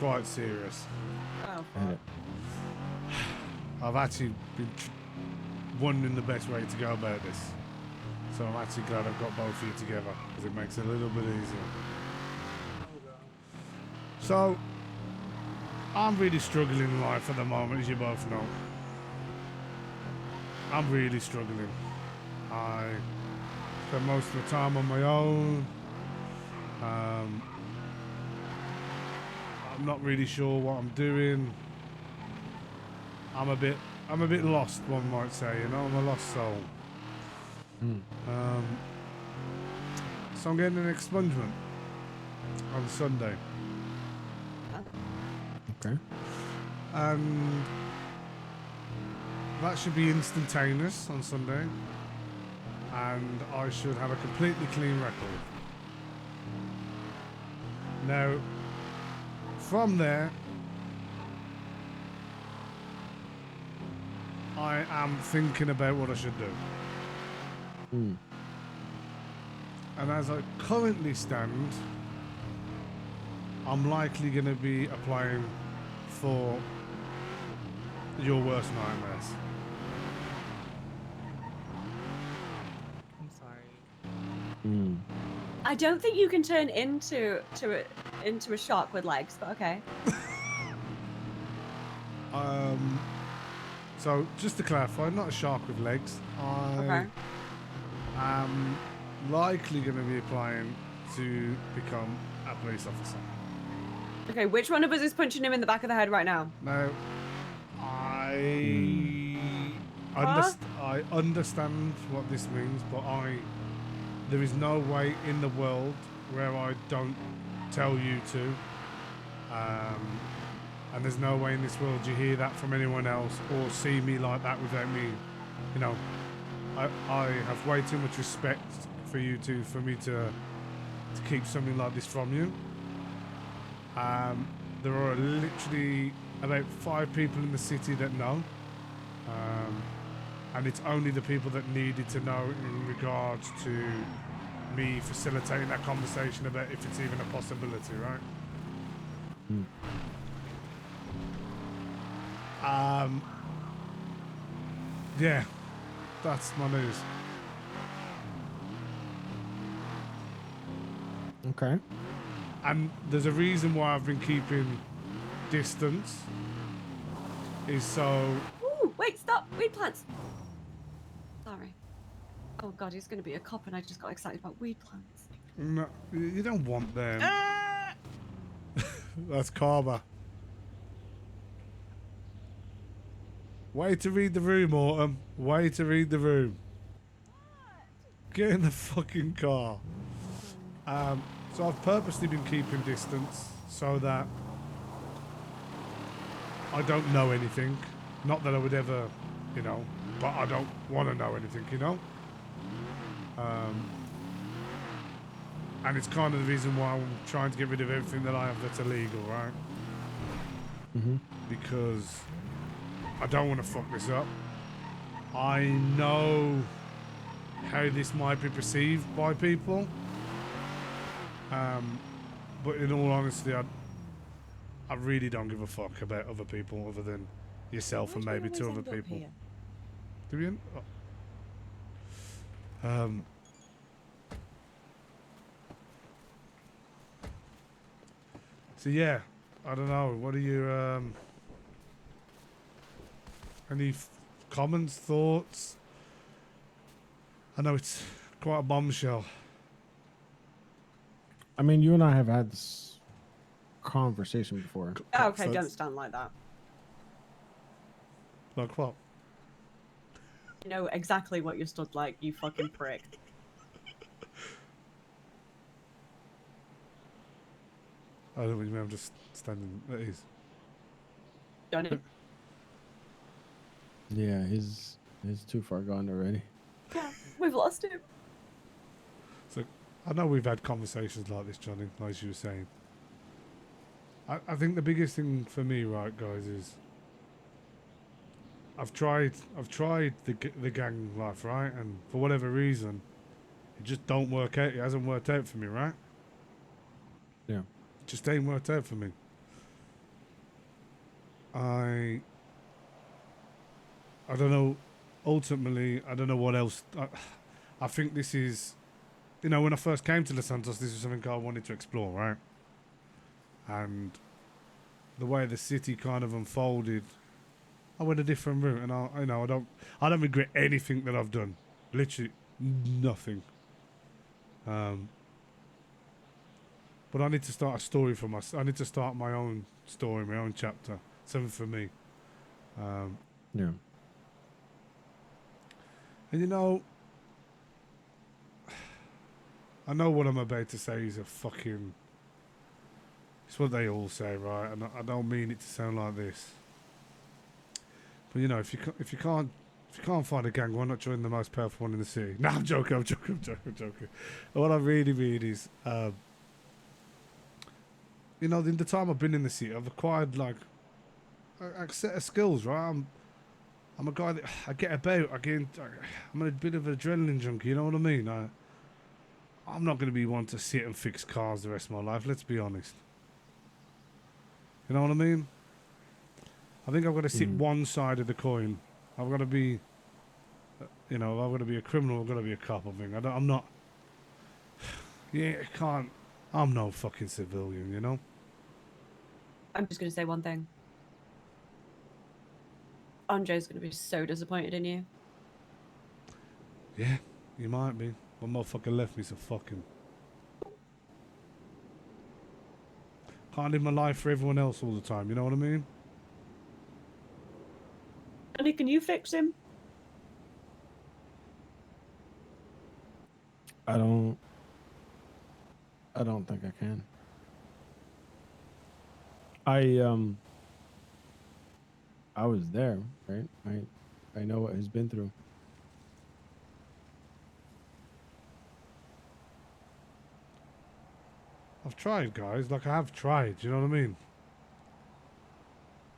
quite serious. Oh, fuck. I've actually been wondering the best way to go about this. So I'm actually glad I've got both of you together, because it makes it a little bit easier. So, I'm really struggling in life at the moment, as you both know. I'm really struggling. I spend most of the time on my own. I'm not really sure what I'm doing. I'm a bit lost, one might say, you know, I'm a lost soul. So I'm getting an expungement on Sunday. Okay. And that should be instantaneous on Sunday. And I should have a completely clean record. Now, from there, I am thinking about what I should do. And as I currently stand, I'm likely going to be applying for your worst nightmares. I'm sorry. I don't think you can turn into a shark with legs, but okay. So just to clarify, not a shark with legs. I am likely going to be applying to become a police officer. Okay, which one of us is punching him in the back of the head right now? Now, I understand what this means, but there is no way in the world where I don't tell you to. And there's no way in this world you hear that from anyone else or see me like that without me, you know. I have way too much respect for you for me to keep something like this from you. There are literally about 5 people in the city that know. And it's only the people that needed to know in regards to me facilitating that conversation about if it's even a possibility, right? Yeah, that's my news. Okay. And there's a reason why I've been keeping distance. Is so... Ooh, wait, stop! Weed plants! Sorry. Oh god, he's gonna be a cop and I just got excited about weed plants. No, you don't want them. That's karma. Way to read the room, Autumn. Way to read the room. Get in the fucking car. So I've purposely been keeping distance so that I don't know anything. Not that I would ever, you know, but I don't want to know anything, you know? And it's kind of the reason why I'm trying to get rid of everything that I have that's illegal, right? Because I don't want to fuck this up. I know how this might be perceived by people. But in all honesty, I really don't give a fuck about other people other than yourself and maybe 2 other people. Do we? So yeah, I don't know. What are your any comments, thoughts? I know it's quite a bombshell. I mean, you and I have had this conversation before. Okay, don't stand like that. Like what? You know exactly what you stood like, you fucking prick. I don't know, I'm just standing at ease. Johnny? Yeah, he's too far gone already. Yeah, we've lost him. So I know we've had conversations like this, Johnny, as you were saying. I think the biggest thing for me, right, guys, is I've tried the gang life, right, and for whatever reason, it just don't work out. It hasn't worked out for me, right? Yeah. It just ain't worked out for me. I don't know. Ultimately, I don't know what else. I think this is, you know, when I first came to Los Santos, this was something I wanted to explore, right? And the way the city kind of unfolded, I went a different route, and I don't regret anything that I've done. Literally nothing. But I need to start a story for myself. I need to start my own story, my own chapter. Something for me. Yeah. And you know, I know what I'm about to say is a fucking. It's what they all say, right? And I don't mean it to sound like this. But you know, if you can't find a gang, why not join the most powerful one in the city? No, I'm joking. I'm joking. What I really mean is, you know, in the time I've been in the city, I've acquired like a set of skills, right? I'm a guy that I get about. I'm a bit of an adrenaline junkie. You know what I mean? I'm not going to be one to sit and fix cars the rest of my life. Let's be honest. You know what I mean? I think I've got to sit one side of the coin. I've got to be, you know, I've got to be a criminal. I've got to be a cop. I think I'm not. Yeah, I can't. I'm no fucking civilian. You know. I'm just going to say one thing. Andre's going to be so disappointed in you. Yeah, you might be. One motherfucker left me, so fuck him. Can't live my life for everyone else all the time. You know what I mean? Honey, can you fix him? I don't think I can. I was there, right? I know what he's been through. I've tried, guys. Like, I have tried. You know what I mean?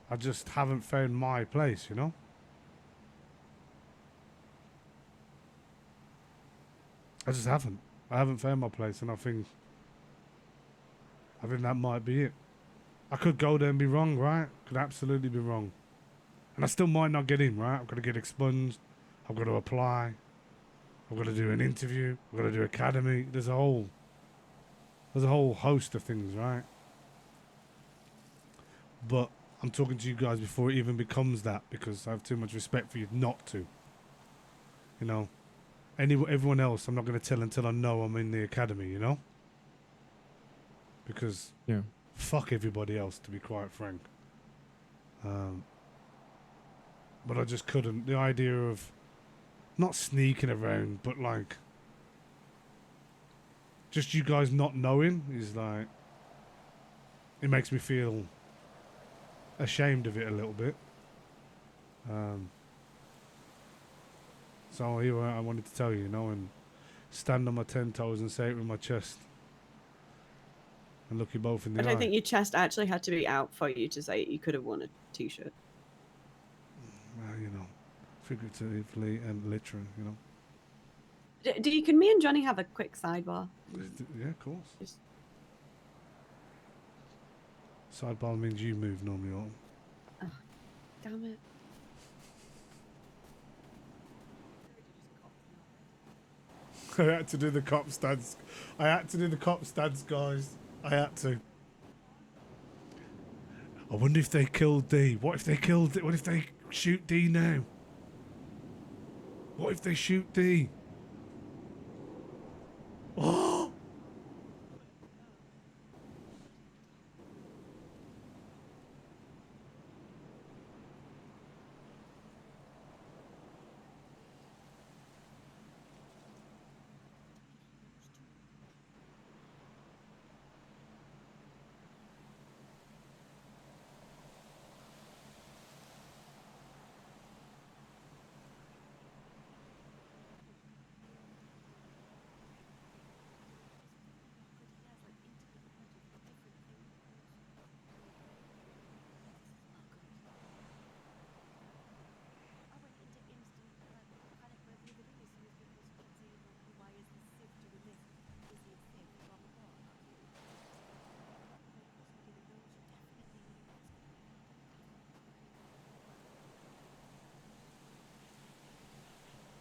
I just haven't found my place, you know? I just haven't. I haven't found my place, and I think that might be it. I could go there and be wrong, right? Could absolutely be wrong. And I still might not get in, right? I've got to get expunged. I've got to apply. I've got to do an interview. I've got to do academy. There's a whole host of things, right? But I'm talking to you guys before it even becomes that, because I have too much respect for you not to. You know? Everyone else, I'm not going to tell until I know I'm in the academy, you know? Because Yeah. fuck everybody else, to be quite frank. But I just couldn't. The idea of not sneaking around, but like just you guys not knowing is like, it makes me feel ashamed of it a little bit. So here I wanted to tell you, you know, and stand on my 10 toes and say it with my chest. And look you both in the eye. I don't think your chest actually had to be out for you to say it. You could have worn a t-shirt. Well, you know, figuratively and literally, you know. Can me and Johnny have a quick sidebar? Yeah, of course. Just... Sidebar means you move normally, Autumn. Oh, damn it. I had to do the cop stance. Guys. I had to. I wonder if they killed D. What if they killed D? What if they shoot D now? What if they shoot D? Oh!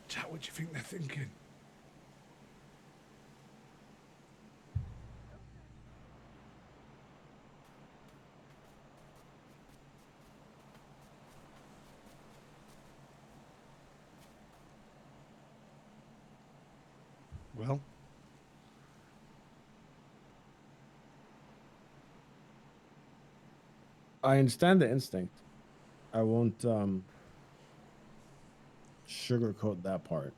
Chat, what do you think they're thinking? Well, I understand the instinct. I won't sugarcoat that part.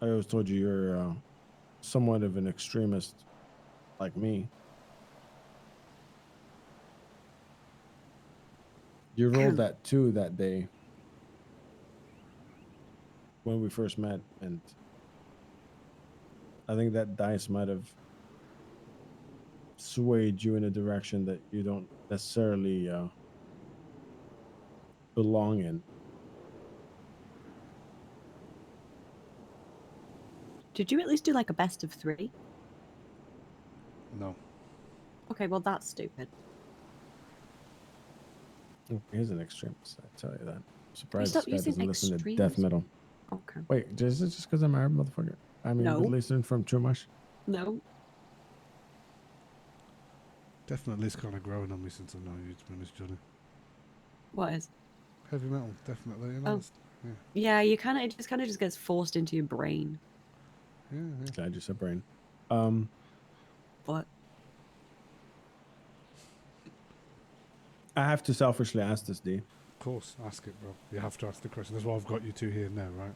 I always told you you're somewhat of an extremist like me. You rolled that 2 that day when we first met, and I think that dice might have swayed you in a direction that you don't necessarily belong in. Did you at least do like a best of 3? no. Okay, well that's stupid. He's an extremist, I tell you that. I'm surprised stop this guy using doesn't listen to death extremism. metal. Okay. Wait, is it just because I'm Arab, motherfucker? I mean, No. Middle Eastern from Chumash? No. Definitely it's kind of growing on me since I've known you, to be honest, Johnny. What is? Heavy metal, definitely. You know, Oh. Yeah, you kind of it just kind of just gets forced into your brain. yeah. Glad you said brain. But I have to selfishly ask this, D. Of course, ask it, bro. You have to ask the question. That's why I've got you two here now, right?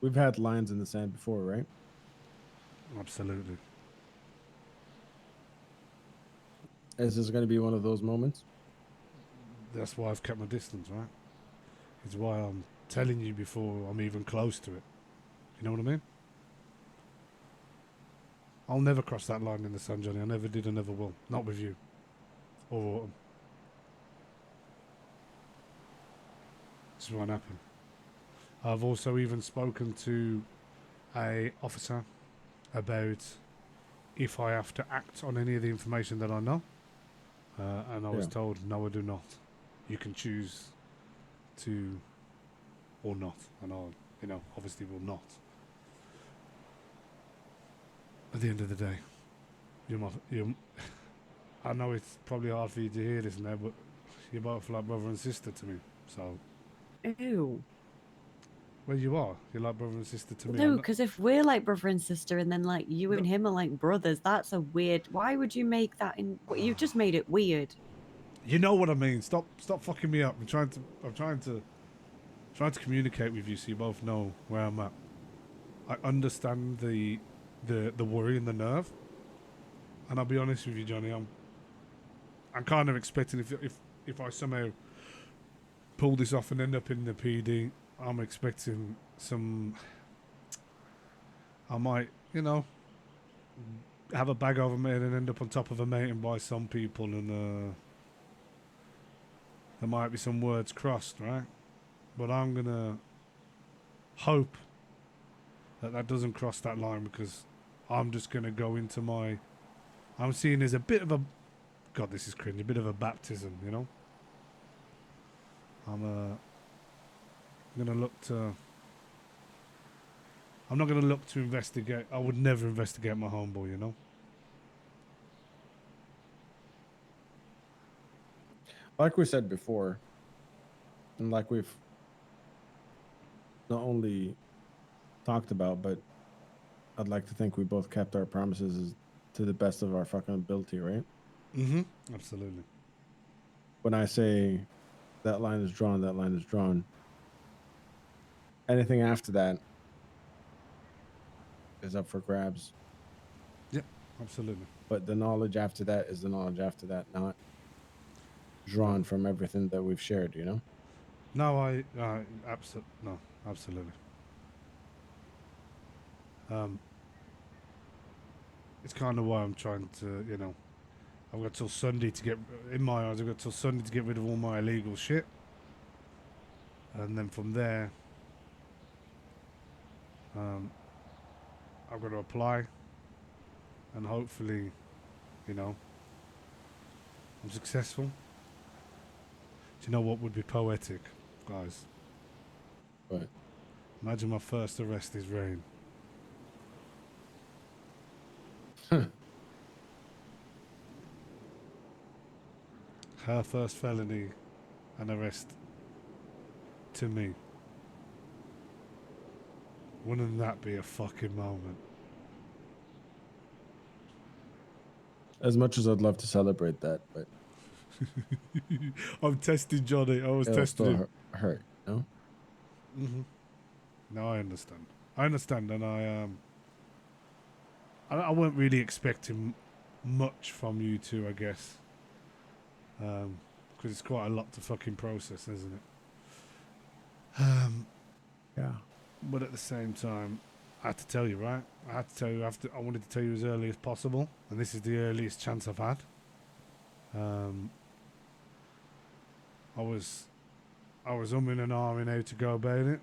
We've had lines in the sand before, right? Absolutely. Is this going to be one of those moments? That's why I've kept my distance, right? It's why I'm telling you before I'm even close to it. You know what I mean? I'll never cross that line in the sun, Johnny. I never did, I never will. Not with you. Or Autumn. This won't happen. I've also even spoken to a officer about if I have to act on any of the information that I know. And I was told, no, I do not. You can choose to or not. And I, obviously will not. At the end of the day, I know it's probably hard for you to hear this now, but you're both like brother and sister to me. So, ew. well, you are. You're like brother and sister to me. No, because if we're like brother and sister, and then like you and No. him are like brothers, that's a weird. Why would you make that in? You've just made it weird. You know what I mean. Stop fucking me up. I'm trying to communicate with you so you both know where I'm at. I understand the worry and the nerve, and I'll be honest with you, Johnny. I'm kind of expecting if I somehow pull this off and end up in the P-Dee, I'm expecting some. I might, have a bag over me and end up on top of a mountain by some people, and there might be some words crossed, right? But I'm gonna hope that doesn't cross that line, because I'm just gonna go into my. I'm seeing as a bit of a. God, this is cringe. A bit of a baptism, you know. I'm gonna look to. I'm not gonna look to investigate. I would never investigate my homeboy, you know. Like we said before, and like we've not only talked about, but I'd like to think we both kept our promises to the best of our fucking ability, right? Mm-hmm. Absolutely. When I say that line is drawn, that line is drawn. Anything after that is up for grabs. Yep. Absolutely. But the knowledge after that is the knowledge after that, not drawn from everything that we've shared, you know? No, absolutely. It's kind of why I'm trying to, I've got till Sunday to get, in my eyes, I've got till Sunday to get rid of all my illegal shit. And then from there, I've got to apply. And hopefully, I'm successful. Do you know what would be poetic, guys? But Imagine my first arrest is Rain. Her first felony and arrest to me. Wouldn't that be a fucking moment? as much as I'd love to celebrate that, but I'm testing Johnny. I was it'll testing still him. hurt, you know? Mm-hmm. No, I understand. I understand, and I weren't really expecting much from you two, I guess. Because it's quite a lot to fucking process, isn't it? Yeah. But at the same time, I had to tell you, right? I had to tell you I wanted to tell you as early as possible, and this is the earliest chance I've had. I was umming and ahhing how to go about it.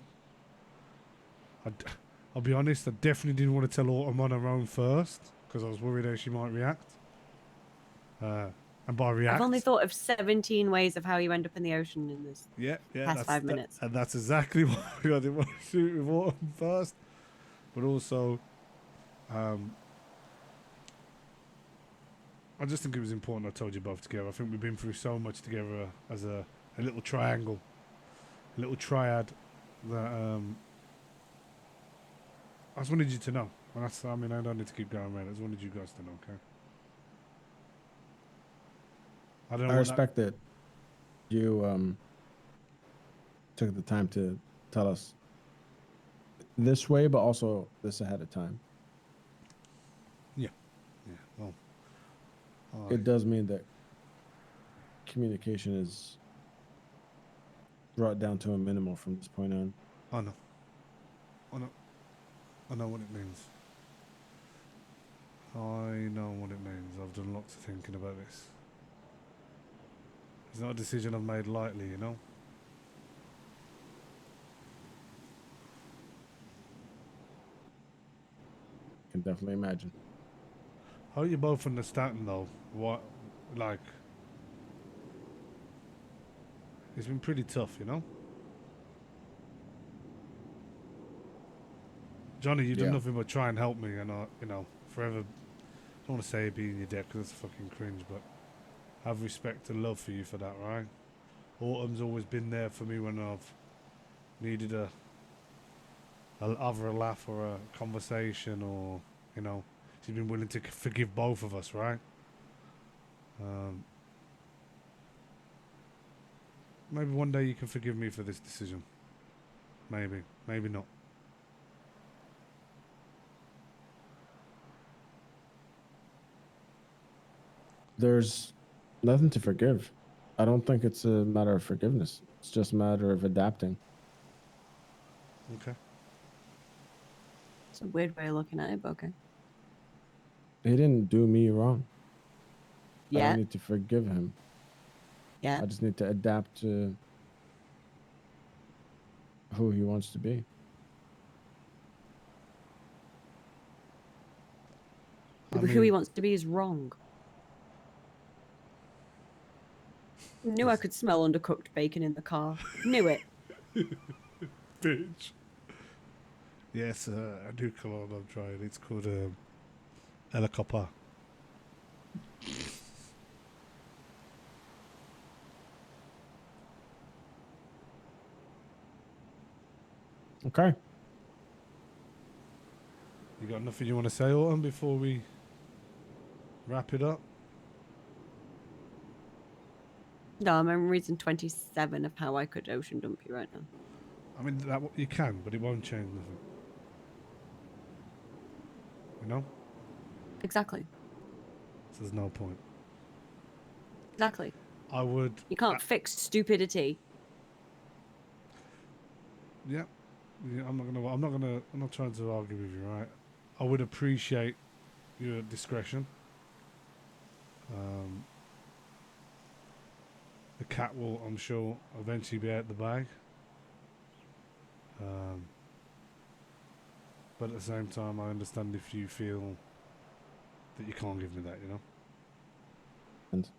I'll be honest, I definitely didn't want to tell Autumn on her own first, because I was worried how she might react. And by react, I've only thought of 17 ways of how you end up in the ocean in this past that's 5 minutes. and that's exactly why I didn't want to shoot with Autumn first. But also, I just think it was important I told you both together. I think we've been through so much together as a little triangle, a little triad that I just wanted you to know. And that's, I mean, I don't need to keep going around. I just wanted you guys to know, okay? I don't know. I respect that you took the time to tell us this way, but also this ahead of time. Yeah, well. It does mean that communication is brought down to a minimal from this point on. I know. I know what it means. I know what it means. I've done lots of thinking about this. It's not a decision I've made lightly, you know? I can definitely imagine. How you both understand though? What, like, it's been pretty tough, you know? Johnny, you've done nothing but try and help me, and you know, forever. I don't want to say be in your debt because it's fucking cringe, but I have respect and love for you for that, right? Autumn's always been there for me when I've needed either a laugh or a conversation, or you know, she's been willing to forgive both of us, right? Maybe one day you can forgive me for this decision. Maybe, maybe not. There's nothing to forgive. I don't think it's a matter of forgiveness. It's just a matter of adapting. Okay. It's a weird way of looking at it, but okay. He didn't do me wrong. I Yeah. don't need to forgive him. Yeah. I just need to adapt to who he wants to be. Who he wants to be is wrong. Knew I could smell undercooked bacon in the car. Knew it. Bitch. Yes, a new cologne I'm trying. It's called helicopter. Okay. You got nothing you want to say, Autumn, before we wrap it up? No, I'm on reason 27 of how I could ocean dump you right now. I mean, that you can, but it won't change nothing. You know? Exactly. So there's no point. Exactly. I would. You can't fix stupidity. Yeah. I'm not trying to argue with you, right? I would appreciate your discretion. The cat will, I'm sure, eventually be out the bag. But at the same time, I understand if you feel that you can't give me that, you know? And